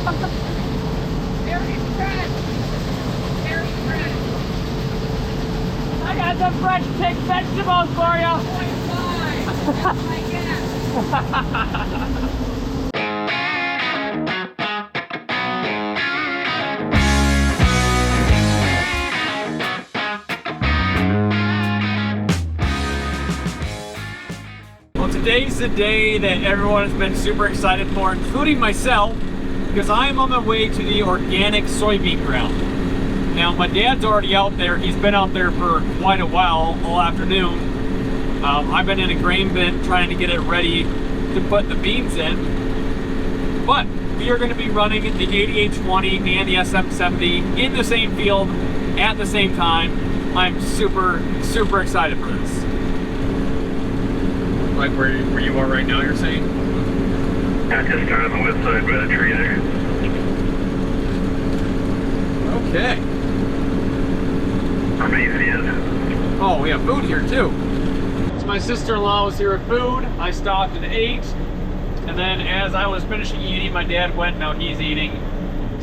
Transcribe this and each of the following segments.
Very fresh. Very fresh. I got some fresh picked vegetables for you. 0.5. That's my guess. Today's the day that everyone has been super excited for, including myself, because I am on my way to the organic soybean ground. Now, my dad's already out there. He's been out there for quite a while, all afternoon. I've been in a grain bin trying to get it ready to put the beans in. But we are going to be running the 8820 and the SM70 in the same field at the same time. I'm super, super excited for this. Like where you are right now, you're saying? Yeah, just started on the west side by the tree there. Okay. Amazing. Oh, we have food here too. So my sister-in-law was here with food. I stopped and ate. And then as I was finishing eating, my dad went, now he's eating.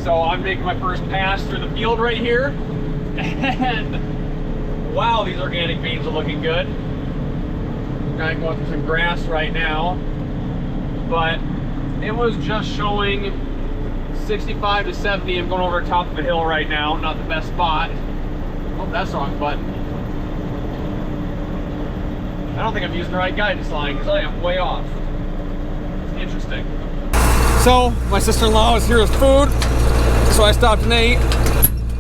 So I'm making my first pass through the field right here. And wow, these organic beans are looking good. I'm going through some grass right now, but it was just showing 65 to 70. I'm going over the top of a hill right now, not the best spot. Oh, that's the wrong button. I don't think I'm using the right guidance line because I am way off. Interesting. So my sister-in-law was here with food, so I stopped and ate,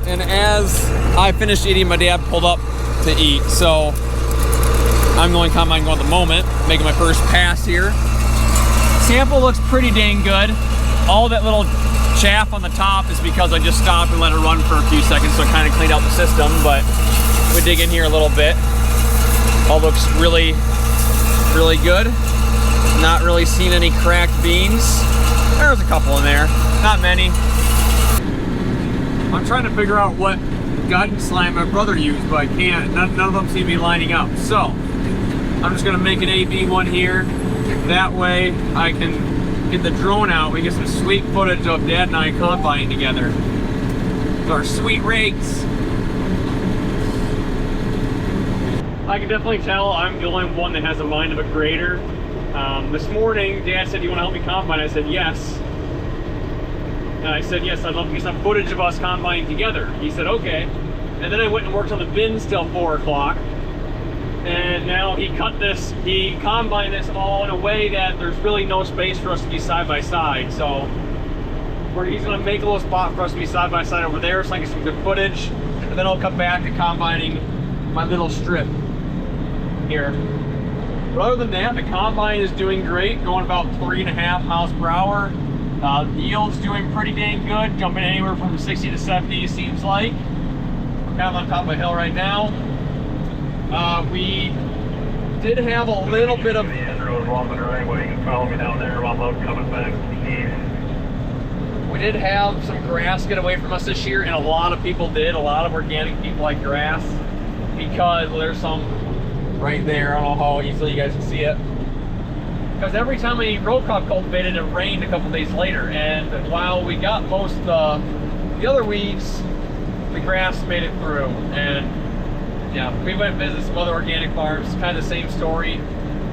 and as I finished eating, my dad pulled up to eat. So I'm going combine going at the moment, making my first pass here. Sample looks pretty dang good. All that little chaff on the top is because I just stopped and let it run for a few seconds, so it kind of cleaned out the system, but we dig in here a little bit. All looks really, really good. Not really seen any cracked beans. There's a couple in there, not many. I'm trying to figure out what guidance line my brother used, but I can't. None of them seem to be lining up. So I'm just gonna make an AB one here. That way I can get the drone out. We get some sweet footage of Dad and I combining together with our sweet rakes. I can definitely tell I'm the only one that has the mind of a grader. This morning, Dad said, "You wanna help me combine?" I said, yes. And I said, yes, I'd love to get some footage of us combining together. He said, okay. And then I went and worked on the bins till 4 o'clock. And now he combined this all in a way that there's really no space for us to be side by side. So he's gonna make a little spot for us to be side by side over there so I can get some good footage. And then I'll come back to combining my little strip here. But other than that, the combine is doing great, going about 3.5 miles per hour. The yield's doing pretty dang good, jumping anywhere from 60 to 70 seems like. We're kind of on top of a hill right now. We did have a little bit of... The end road along the driveway. You can follow me down there while I'm coming back east. We did have some grass get away from us this year, and a lot of people did. A lot of organic people like grass because there's some right there. I don't know how easily you guys can see it. Because every time we row crop cultivated, it rained a couple days later, and while we got most the other weeds, the grass made it through. And yeah, we went and visited some other organic farms, kind of the same story.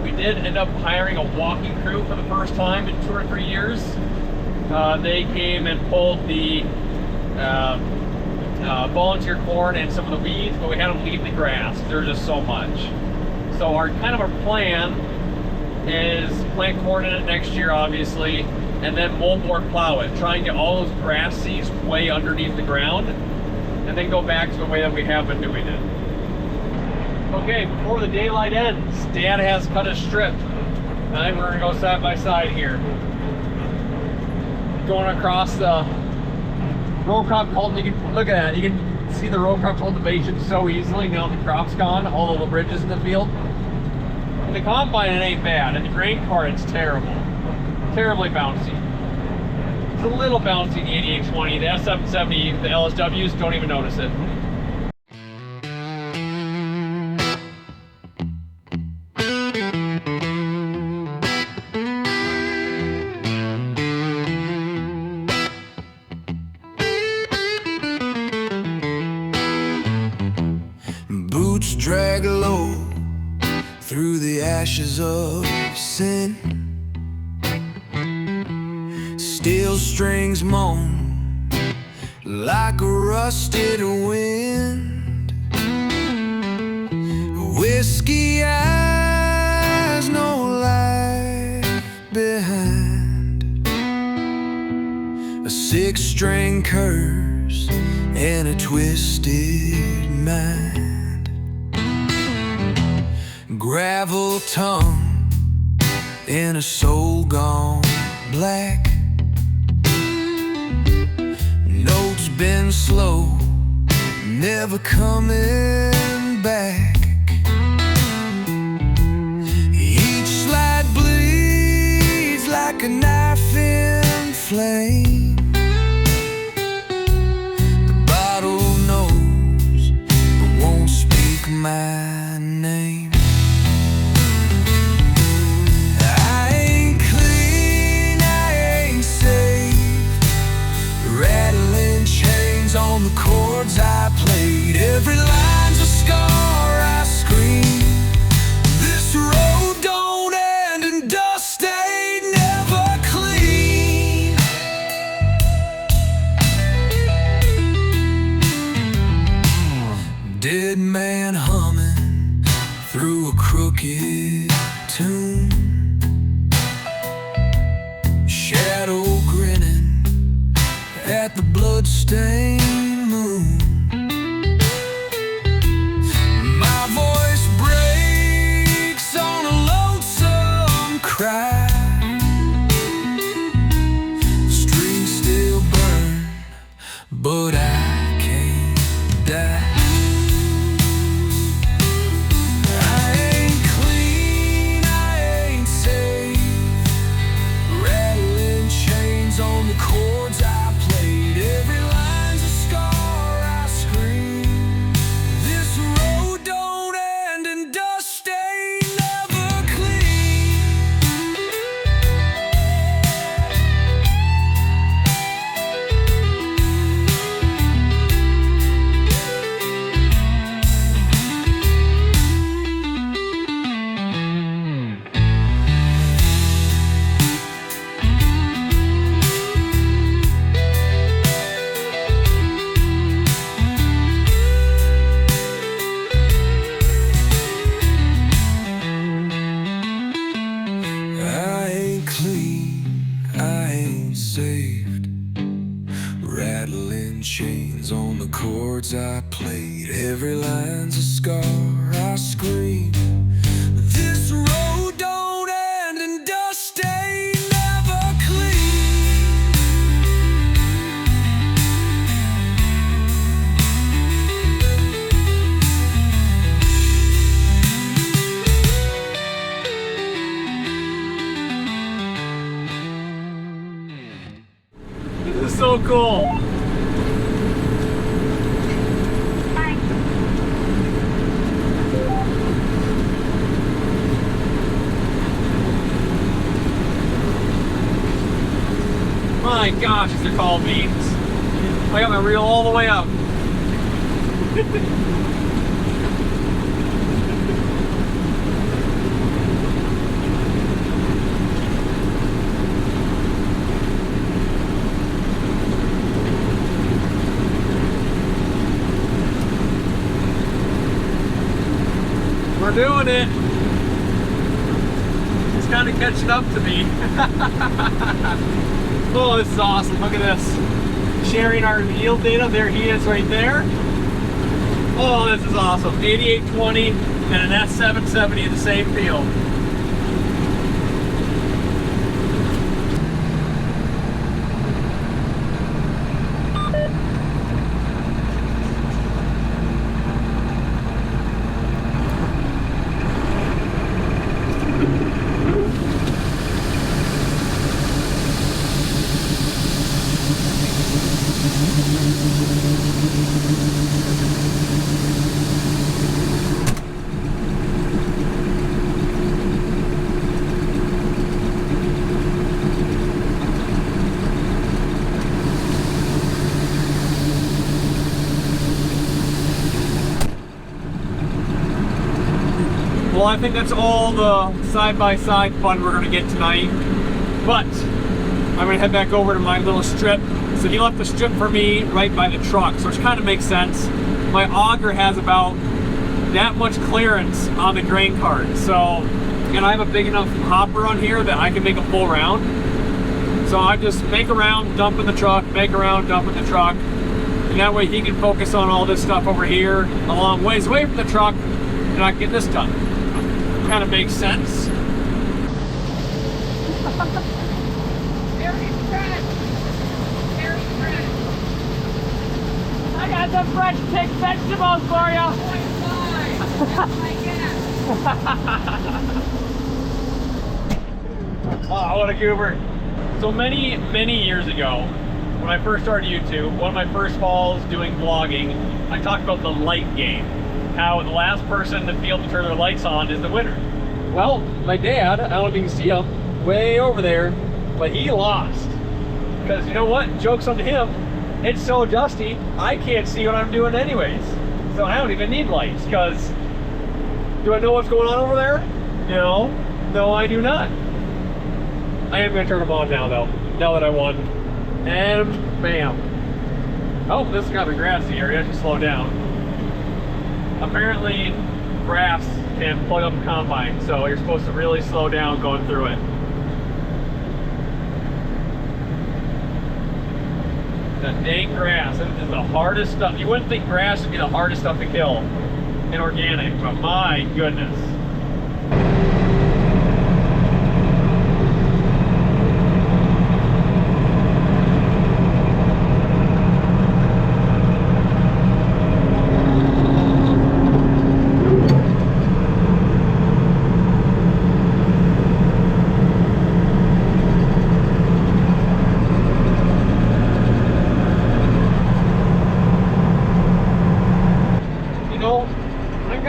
We did end up hiring a walking crew for the first time in 2 or 3 years. They came and pulled the volunteer corn and some of the weeds, but we had them leave the grass. There's just so much. So our plan is plant corn in it next year, obviously, and then moldboard plow it. Try and get all those grass seeds way underneath the ground, and then go back to the way that we have been doing it. Okay, before the daylight ends, Dad has cut a strip. And then we're gonna go side by side here. Going across the row crop cultivation. You can look at that. You can see the row crop cultivation so easily now the crop's gone, all the little bridges in the field. And the combine, it ain't bad. And the grain cart, it's terrible. Terribly bouncy. It's a little bouncy, the 8820. The SM70, the LSWs, don't even notice it. drag low through the ashes of sin. Steel strings moan like a rusted wind. Whiskey has no life behind. A six-string curse and a twisted mind. Gravel tongue in a soul gone black. Notes been slow, never coming back. Each slide bleeds like a knife in flame. The bottle knows but won't speak my name. I ain't clean, I ain't safe. Rattling chains on the chords I played. Every line's a scar I scream. This road don't end and dust ain't never clean. Dead man humming through a crooked tune. Shadow grinning at the bloodstained moon. My voice breaks on a lonesome cry. Strings still burn, but I can't die. I ain't clean, I ain't safe. Rattling chains on the chords I played. Every line's a scar I scream. This road don't end and dust ain't never clean. I ain't clean, I ain't saved. Rattling chains on the chords I played. Every line's a scar I scream. This road don't end and dust ain't never clean. This is so cool. My gosh, these are called beans. I got my reel all the way up. We're doing it. It's kind of catching up to me. Oh, this is awesome. Look at this. Sharing our yield data. There he is right there. Oh, this is awesome. 8820 and an S770 in the same field. well, I think that's all the side-by-side fun we're gonna get tonight. But I'm gonna head back over to my little strip. So he left the strip for me right by the truck, so which kind of makes sense. My auger has about that much clearance on the grain cart. So, and I have a big enough hopper on here that I can make a full round. So I just make a round, dump in the truck, make a round, dump in the truck. And that way he can focus on all this stuff over here, a long ways away from the truck, and I can get this done. Kind of makes sense. I got some fresh picked vegetables for you. Oh, what a goober. So many years ago, when I first started YouTube, one of my first falls doing vlogging, I talked about the light game. How the last person in the field to turn their lights on is the winner. Well, my dad, I don't know if you can see him, way over there, but he lost. Because you know what? Joke's on him. It's so dusty, I can't see what I'm doing anyways. So I don't even need lights, because do I know what's going on over there? No. No, I do not. I am going to turn them on now, though, now that I won. And bam. Oh, this is kind of a grassy area. I should slow down. Apparently, grass can plug up a combine, so you're supposed to really slow down going through it. The dang grass, it is the hardest stuff. You wouldn't think grass would be the hardest stuff to kill in organic, but my goodness.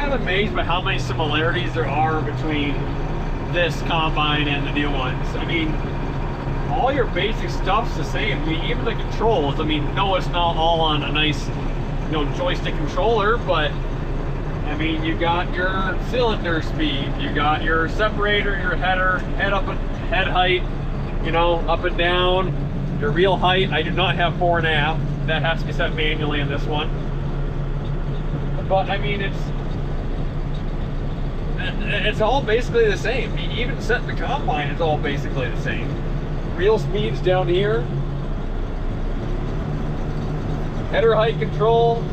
Amazed by how many similarities there are between this combine and the new ones. I mean, all your basic stuff's the same. I mean, even the controls. I mean, no, it's not all on a nice, you know, joystick controller, but I mean, you got your cylinder speed, you got your separator, your header, head height, you know, up and down, your reel height. I do not have 4.5. That has to be set manually in this one. But I mean, it's all basically the same. Even setting the combine is all basically the same. Reel speeds down here. Header height control.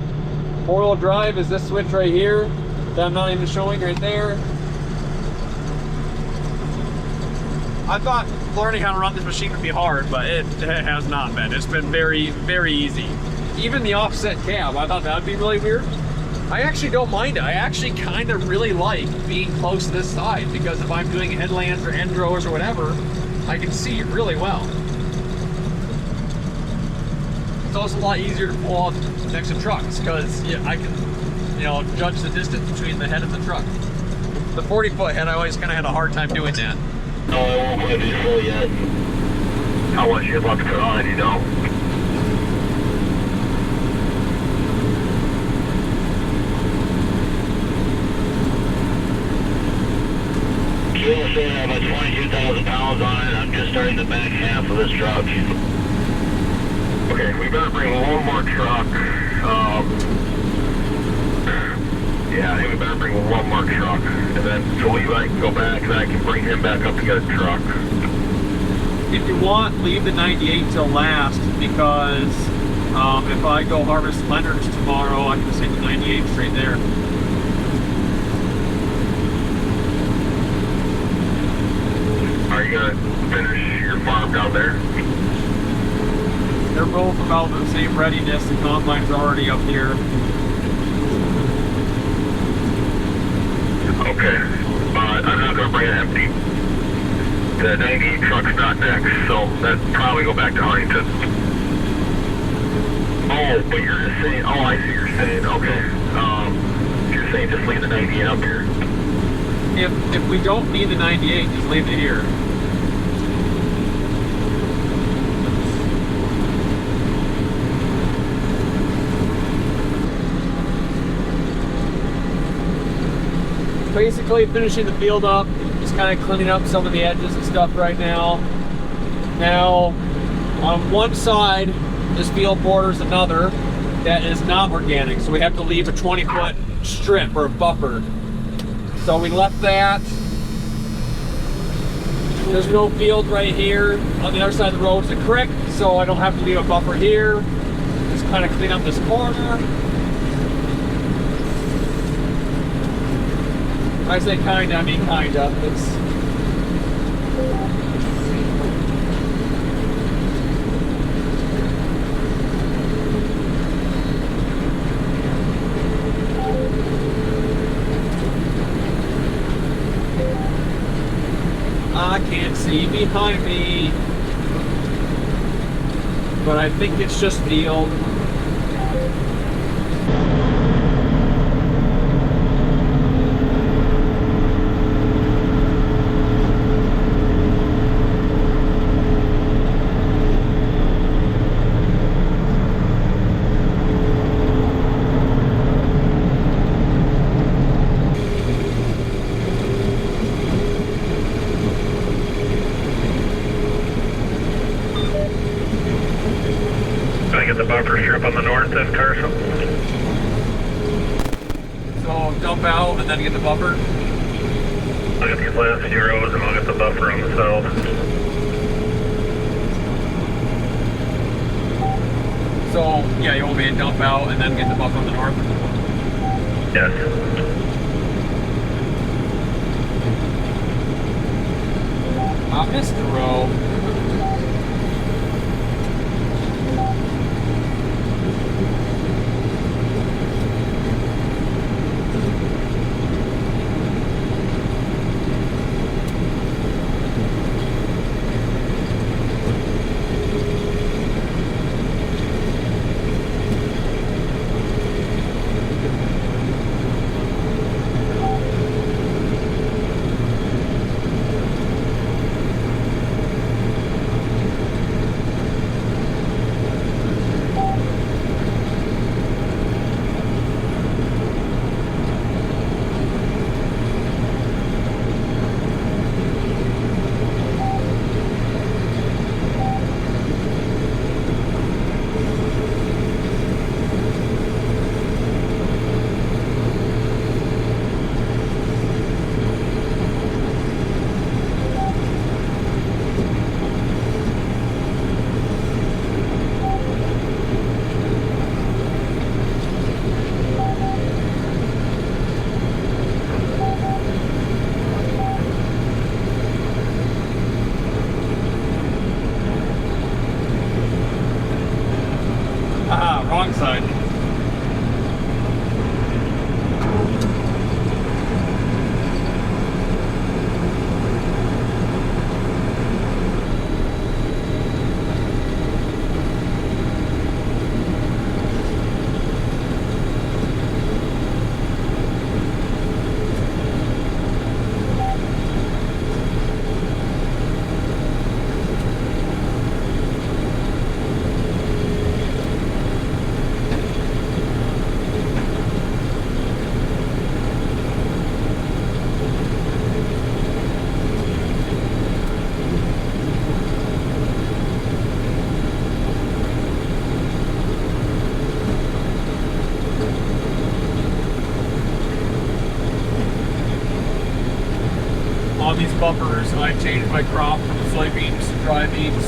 4-wheel drive is this switch right here that I'm not even showing right there. I thought learning how to run this machine would be hard, but it has not been. It's been very, very easy. Even the offset cab, I thought that would be really weird. I actually don't mind it. I actually kind of really like being close to this side, because if I'm doing headlands or end rows or whatever, I can see it really well. It's also a lot easier to pull off next to trucks, because I can, you know, judge the distance between the head and the truck. The 40-foot head, I always kind of had a hard time doing that. No, I won't let you slow yet. How much you about to put on it, you know? We'll still have about 22,000 pounds on it. I'm just starting the back half of this truck. Okay, we better bring one more truck. Yeah, I think we better bring one more truck. And then so Levi can go back, and I can bring him back up to get a truck. If you want, leave the 98 till last, because if I go harvest Leonard's tomorrow, I can just take the 98 straight there. Are you gonna finish your farm down there? They're both about the same readiness. The combine's already up here. Okay, but I'm not gonna bring it empty. The 98 truck's not next, so that'd probably go back to Huntington. Oh, but you're just saying, oh, I see what you're saying, okay. You're saying just leave the 98 up here. If we don't need the 98, just leave it here. But basically finishing the field up, just kind of cleaning up some of the edges and stuff right now. Now, on one side, this field borders another that is not organic, so we have to leave a 20-foot strip or a buffer. So we left that. There's no field right here. On the other side of the road is a creek, so I don't have to leave a buffer here. Just kind of clean up this corner. I say kinda, I mean kinda. I can't see behind me, but I think it's just field. Get the buffer strip on the north then, Carson. So dump out and then get the buffer. I'll get these last few rows and I'll get the buffer on the south. So yeah, you want me to dump out and then get the buffer on the north? Yes. I missed the row. Wrong side. On these buffers, I changed my crop from soybeans to dry beans.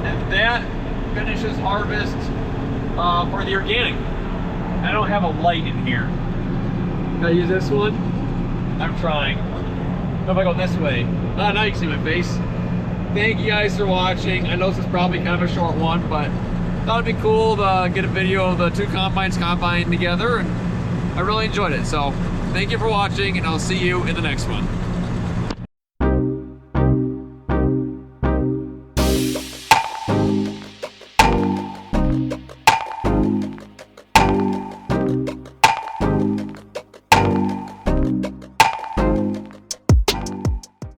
And that finishes harvest for the organic. I don't have a light in here. Can I use this one? I'm trying. What if I go this way? Ah, now you can see my face. Thank you guys for watching. I know this is probably kind of a short one, but thought it'd be cool to get a video of the two combines combining together, and I really enjoyed it. So thank you for watching, and I'll see you in the next one.